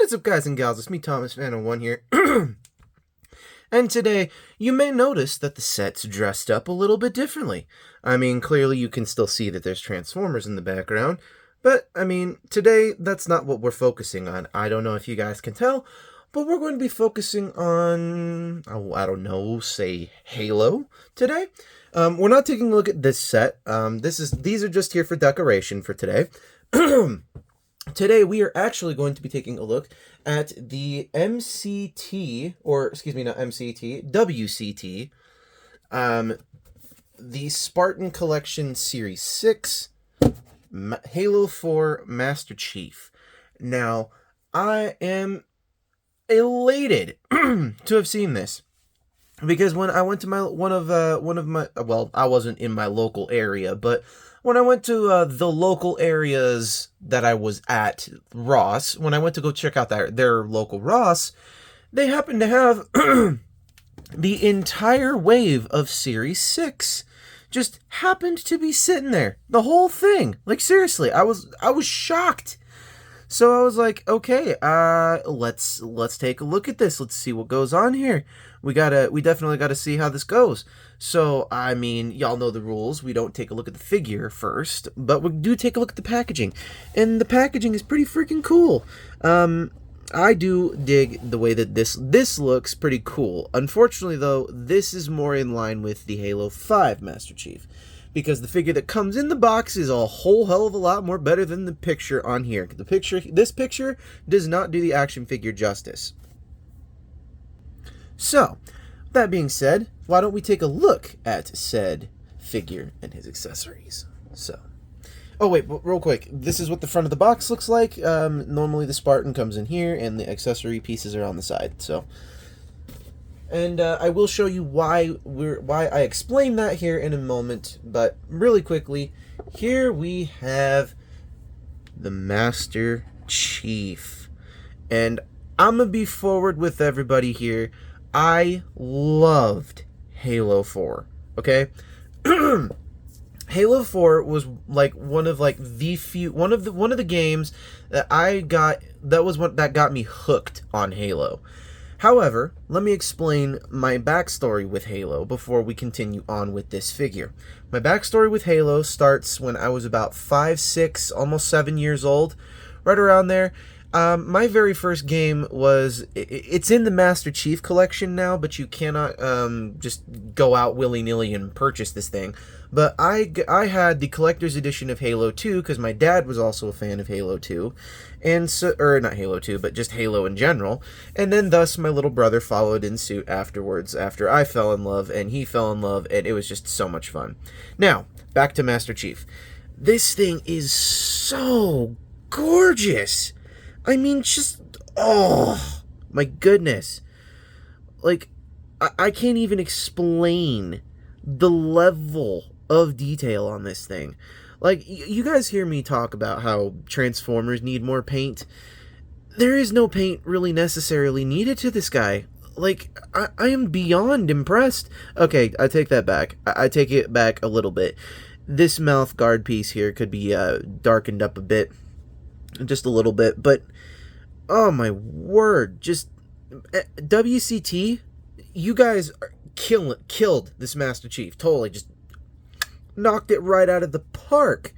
What is up, guys and gals? It's me, Thomas, Fan01 here. And today, you may notice that the set's dressed up a little bit differently. I mean, clearly you can still see that there's Transformers in the background, but, I mean, today, that's not what we're focusing on. I don't know if you guys can tell, but we're going to be focusing on, I don't know, say Halo today. We're not taking a look at this set. These are just here for decoration for today. Today, we are actually going to be taking a look at the MCT, or excuse me, not MCT, WCT, the Spartan Collection Series 6, Halo 4 Master Chief. Now, I am elated to have seen this, because when I went to one of my, well, I wasn't in my local area, but when I went to the local areas that I was at, Ross, when I went to go check out their local Ross, they happened to have the entire wave of Series 6 just happened to be sitting there. The whole thing. Like, seriously, I was shocked. So I was like, okay, let's take a look at this. Let's see what goes on here. We definitely gotta see how this goes. So, I mean, y'all know the rules. We don't take a look at the figure first, but we do take a look at the packaging. And the packaging is pretty freaking cool. I do dig the way that this looks pretty cool. Unfortunately, though, this is more in line with the Halo 5 Master Chief, because the figure that comes in the box is a whole hell of a lot more better than the picture on here. This picture does not do the action figure justice. So, that being said, why don't we take a look at said figure and his accessories? So, oh wait, real quick, this is what the front of the box looks like. Normally the Spartan comes in here, and the accessory pieces are on the side. So, and I will show you why I explain that here in a moment. But really quickly, here we have the Master Chief, and I'm gonna be forward with everybody here. I loved Halo 4, okay? Halo 4 was like one of the games that that got me hooked on Halo. However, let me explain my backstory with Halo before we continue on with this figure. My backstory with Halo starts when I was about 5, 6, almost 7 years old, right around there. My very first game was, it's in the Master Chief collection now, but you cannot just go out willy-nilly and purchase this thing. But I had the collector's edition of Halo 2, because my dad was also a fan of Halo 2, and so, or not Halo 2, but just Halo in general, and then thus my little brother followed in suit afterwards, after I fell in love, and he fell in love, and it was just so much fun. Now, back to Master Chief. This thing is so gorgeous! I mean, just, oh, my goodness. Like, I can't even explain the level of detail on this thing. Like, you guys hear me talk about how Transformers need more paint. There is no paint really necessarily needed to this guy. Like, I am beyond impressed. Okay, I take that back. I take it back a little bit. This mouth guard piece here could be darkened up a bit. Just a little bit, but oh my word, just WCT, you guys killed this Master Chief, totally, just knocked it right out of the park.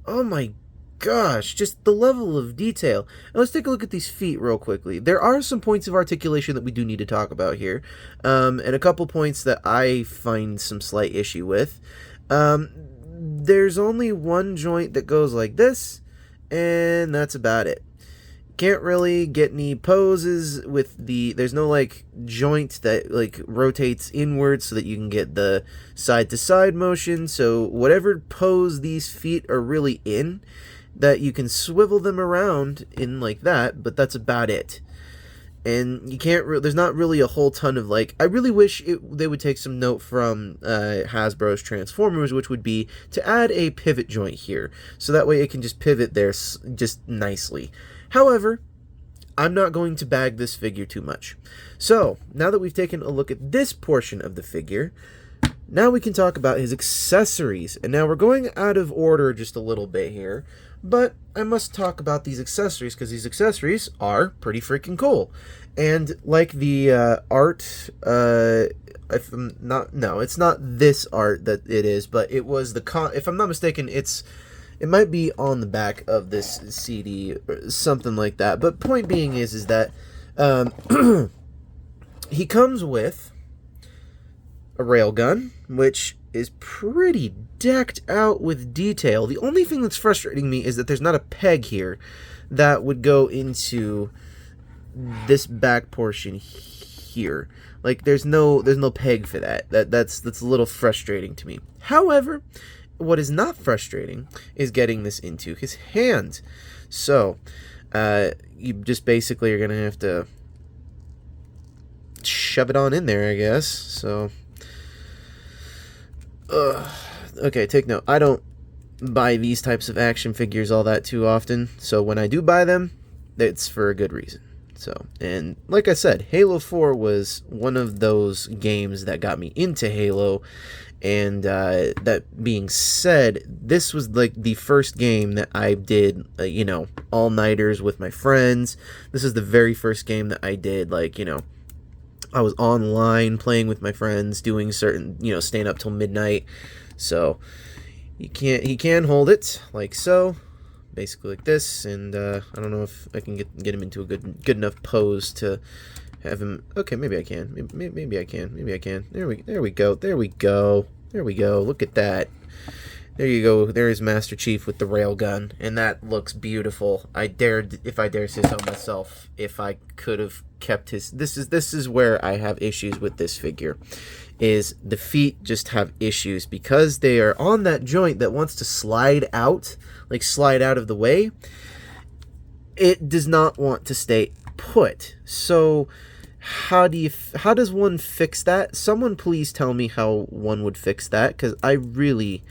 Oh my gosh, just the level of detail. And let's take a look at these feet real quickly. There are some points of articulation that we do need to talk about here, and a couple points that I find some slight issue with. There's only one joint that goes like this, and that's about it. Can't really get any poses with there's no like joint that like rotates inwards so that you can get the side to side motion. So whatever pose these feet are really in, that you can swivel them around in like that, but that's about it. And you can't there's not really a whole ton of like, I really wish they would take some note from Hasbro's Transformers, which would be to add a pivot joint here, so that way it can just pivot there just nicely. However, I'm not going to bag this figure too much. So, now that we've taken a look at this portion of the figure, now we can talk about his accessories. And now we're going out of order just a little bit here, But I must talk about these accessories because these accessories are pretty freaking cool. And like the art, if I'm not, no, it's not this art that it is, but it was if I'm not mistaken, it might be on the back of this CD or something like that. But point being is that he comes with a railgun, which is pretty decked out with detail. The only thing that's frustrating me is that there's not a peg here that would go into this back portion here. Like there's no peg for that. That's a little frustrating to me. However, what is not frustrating is getting this into his hand. So, you just basically are gonna have to shove it on in there, I guess. So, okay, take note. I don't buy these types of action figures all that too often. So when I do buy them, it's for a good reason. So, and like I said, Halo 4 was one of those games that got me into Halo. And that being said, this was like the first game that I did, all-nighters with my friends. This is the very first game that I did, I was online playing with my friends, doing certain, staying up till midnight. So he can hold it like so, basically like this. And I don't know if I can get him into a good enough pose to have him. Okay, maybe I can. Maybe I can. Maybe I can. There we go. There we go. There we go. Look at that. There you go. There's Master Chief with the railgun, and that looks beautiful. If I dare say so myself, if I could have kept his. This is where I have issues with this figure. Is the feet just have issues because they are on that joint that wants to slide out, like slide out of the way. It does not want to stay put. So how does one fix that? Someone please tell me how one would fix that, because I really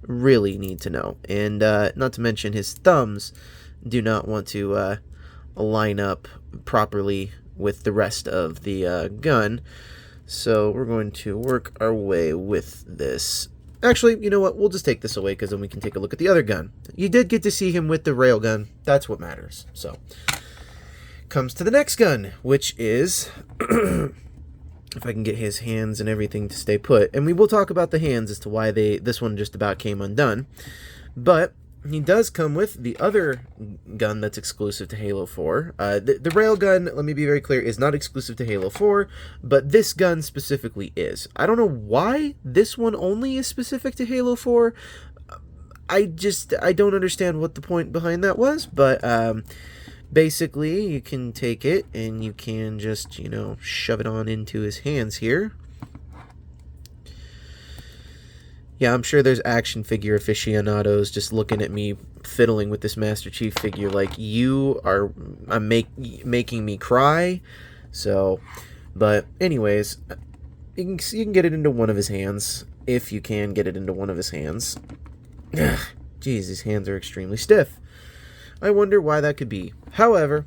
need to know. And not to mention his thumbs do not want to line up properly with the rest of the gun. So we're going to work our way with this. Actually, you know what? We'll just take this away because then we can take a look at the other gun. You did get to see him with the railgun. That's what matters. So comes to the next gun, which is if I can get his hands and everything to stay put. And we will talk about the hands as to why this one just about came undone. But he does come with the other gun that's exclusive to Halo 4. The railgun, let me be very clear, is not exclusive to Halo 4, but this gun specifically is. I don't know why this one only is specific to Halo 4. I don't understand what the point behind that was, but basically you can take it and you can just, shove it on into his hands here. Yeah, I'm sure there's action figure aficionados just looking at me fiddling with this Master Chief figure like you are making me cry. So, but anyways, you can get it into one of his hands, if you can get it into one of his hands. Jeez, his hands are extremely stiff. I wonder why that could be. However,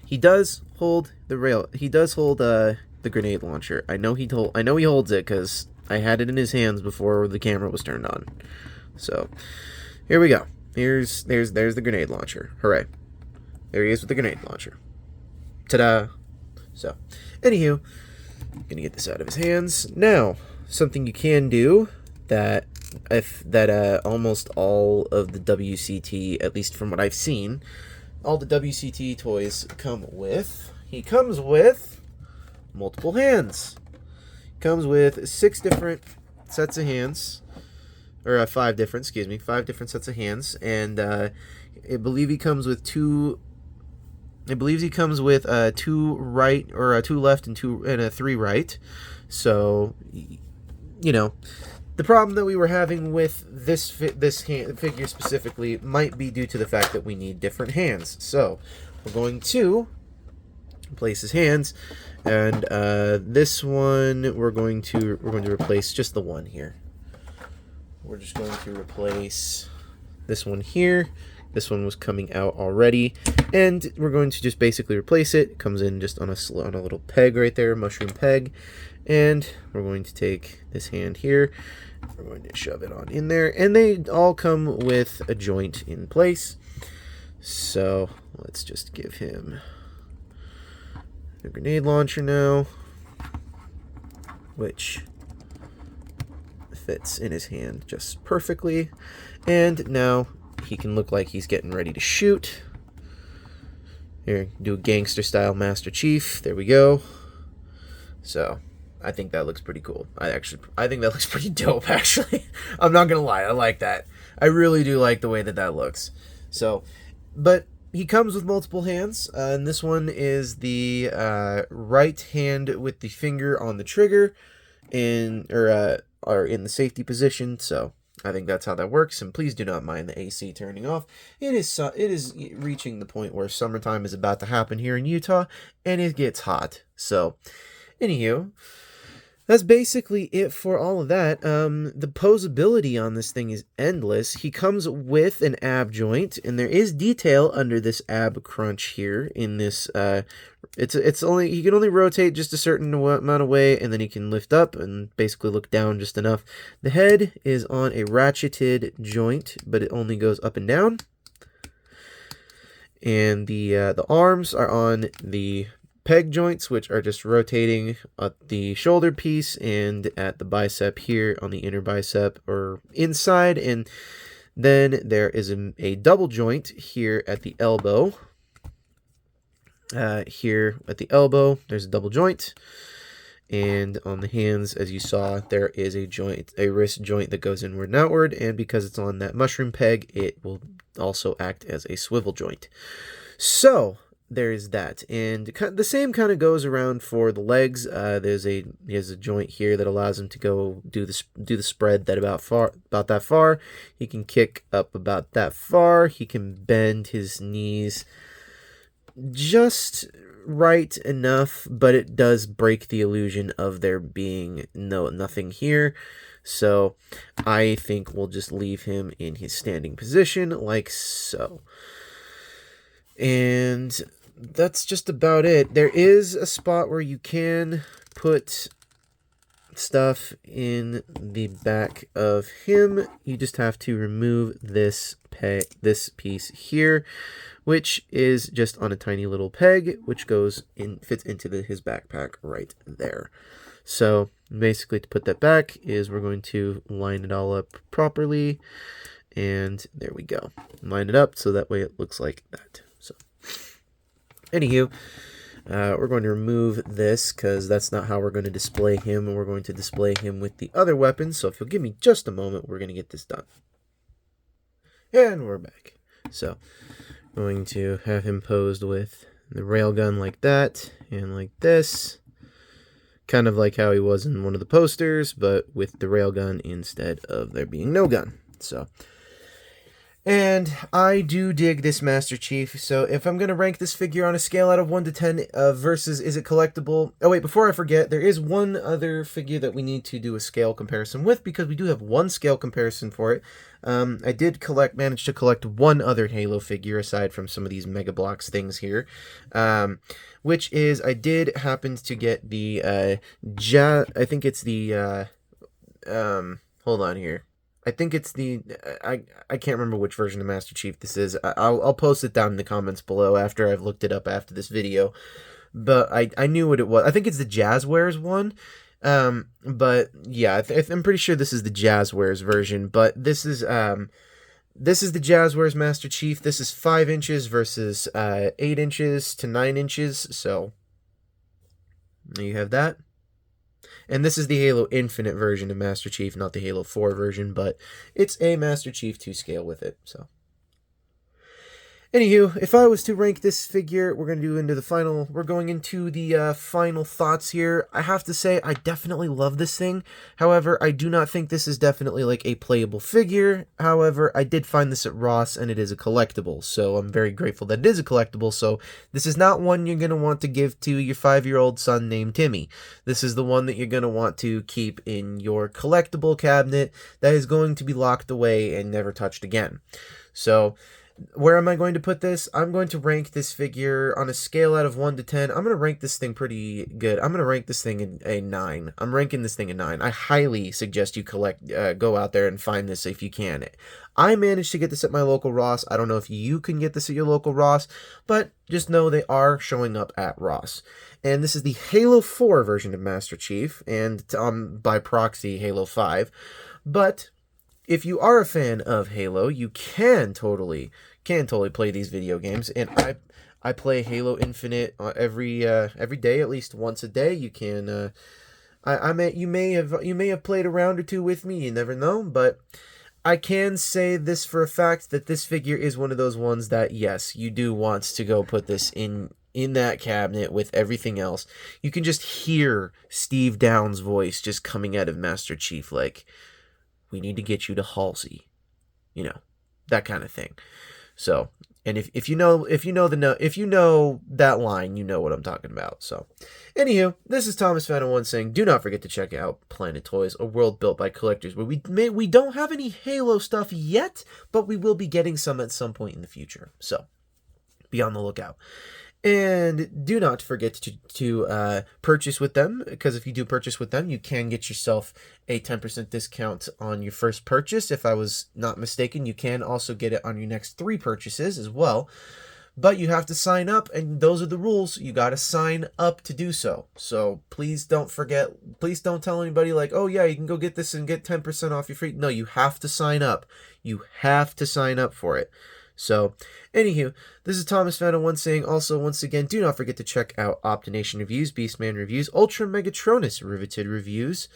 he does hold the grenade launcher. I know he holds it because I had it in his hands before the camera was turned on. So, here we go. There's the grenade launcher. Hooray. There he is with the grenade launcher. Ta-da. So, anywho, gonna get this out of his hands. Now, something you can do that almost all of the WCT, at least from what I've seen, all the WCT toys come with. He comes with multiple hands. Comes with 6 different sets of hands, or 5 different sets of hands, and I believe he comes with 2. I believe he comes with 2 right, or 2 left and 3 right. So, the problem that we were having with this figure specifically might be due to the fact that we need different hands. So we're going to place his hands, and this one we're going to replace just the one here. We're just going to replace this one here. This one was coming out already, and we're going to just basically replace it. It comes in just on a little peg right there, mushroom peg, and we're going to take this hand here, We're going to shove it on in there, and they all come with a joint in place. So let's just give him a grenade launcher now, which fits in his hand just perfectly. And now he can look like he's getting ready to shoot. Here, do a gangster style Master Chief. There we go. So I think that looks pretty cool. I think that looks pretty dope, actually. I'm not gonna lie, I like that. I really do like the way that looks. So, but he comes with multiple hands, and this one is the right hand with the finger on the trigger, or in the safety position. So I think that's how that works. And please do not mind the AC turning off. It is reaching the point where summertime is about to happen here in Utah, and it gets hot. So, anywho, that's basically it for all of that. The posability on this thing is endless. He comes with an ab joint, and there is detail under this ab crunch here in this. It's only, he can only rotate just a certain amount of way, and then he can lift up and basically look down just enough. The head is on a ratcheted joint, but it only goes up and down. And the arms are on the peg joints, which are just rotating at the shoulder piece and at the bicep here on the inner bicep or inside. And then there is a double joint here at the elbow. Here at the elbow, there's a double joint. And on the hands, as you saw, there is a wrist joint that goes inward and outward. And because it's on that mushroom peg, it will also act as a swivel joint. So there's that, and the same kind of goes around for the legs. He has a joint here that allows him to go do the spread that about that far. He can kick up about that far. He can bend his knees just right enough, but it does break the illusion of there being nothing here. So I think we'll just leave him in his standing position like so. And that's just about it. There is a spot where you can put stuff in the back of him. You just have to remove this piece here, which is just on a tiny little peg, which fits into his backpack right there. So basically, to put that back is we're going to line it all up properly, and there we go. Line it up so that way it looks like that. So anywho, we're going to remove this because that's not how we're going to display him, and we're going to display him with the other weapons. So if you'll give me just a moment, we're going to get this done. And we're back. So going to have him posed with the railgun like that and like this, kind of like how he was in one of the posters, but with the railgun instead of there being no gun. So, and I do dig this Master Chief. So if I'm going to rank this figure on a scale out of 1 to 10 versus is it collectible... Oh wait, before I forget, there is one other figure that we need to do a scale comparison with, because we do have one scale comparison for it. I did manage to collect one other Halo figure aside from some of these Mega Bloks things here, which is I did happen to get the I think it's the hold on here. I think it's the I can't remember which version of Master Chief this is. I'll post it down in the comments below after I've looked it up after this video. But I knew what it was. I think it's the Jazzwares one. But yeah, I'm pretty sure this is the Jazzwares version, but this is the Jazzwares Master Chief. This is 5 inches versus 8 inches to 9 inches. So there you have that. And this is the Halo Infinite version of Master Chief, not the Halo 4 version, but it's a Master Chief to scale with it. So anywho, if I was to rank this figure, we're going into the final thoughts here. I have to say, I definitely love this thing. However, I do not think this is definitely like a playable figure. However, I did find this at Ross, and it is a collectible, so I'm very grateful that it is a collectible. So this is not one you're going to want to give to your 5-year-old son named Timmy. This is the one that you're going to want to keep in your collectible cabinet that is going to be locked away and never touched again. So Where am I going to put this? I'm going to rank this figure on a scale out of 1 to 10. I'm going to rank this thing pretty good. I'm going to rank this thing in a 9. I'm ranking this thing a 9. I highly suggest you go out there and find this if you can. I managed to get this at my local Ross. I don't know if you can get this at your local Ross, but just know they are showing up at Ross. And this is the Halo 4 version of Master Chief, and by proxy, Halo 5. But if you are a fan of Halo, you can totally play these video games, and I play Halo Infinite every day, at least once a day. You can you may have played a round or two with me, you never know, but I can say this for a fact that this figure is one of those ones that, yes, you do want to go put this in that cabinet with everything else. You can just hear Steve Downes' voice just coming out of Master Chief, like, we need to get you to Halsey, that kind of thing. So, and if you know that line, you know what I'm talking about. So, anywho, this is Thomas Fan 1 saying, do not forget to check out Planet Toys, a world built by collectors, where we don't have any Halo stuff yet, but we will be getting some at some point in the future. So, be on the lookout. And do not forget to purchase with them, because if you do purchase with them, you can get yourself a 10% discount on your first purchase. If I was not mistaken, you can also get it on your next 3 purchases as well. But you have to sign up, and those are the rules. You got to sign up to do so. So please don't forget. Please don't tell anybody like, oh yeah, you can go get this and get 10% off your free. No, you have to sign up. You have to sign up for it. So, anywho, this is Thomas Fan 1 saying, also, once again, do not forget to check out Optination Reviews, Beastman Reviews, Ultra Megatronus Riveted Reviews,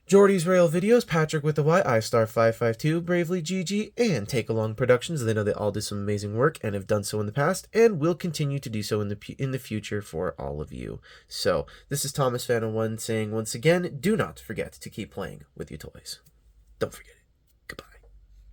Jordy's Rail Videos, Patrick with the Y, iStar552, Bravely GG, and Take Along Productions. They know they all do some amazing work and have done so in the past, and will continue to do so in the future for all of you. So, this is Thomas Fan 1 saying, once again, do not forget to keep playing with your toys. Don't forget it.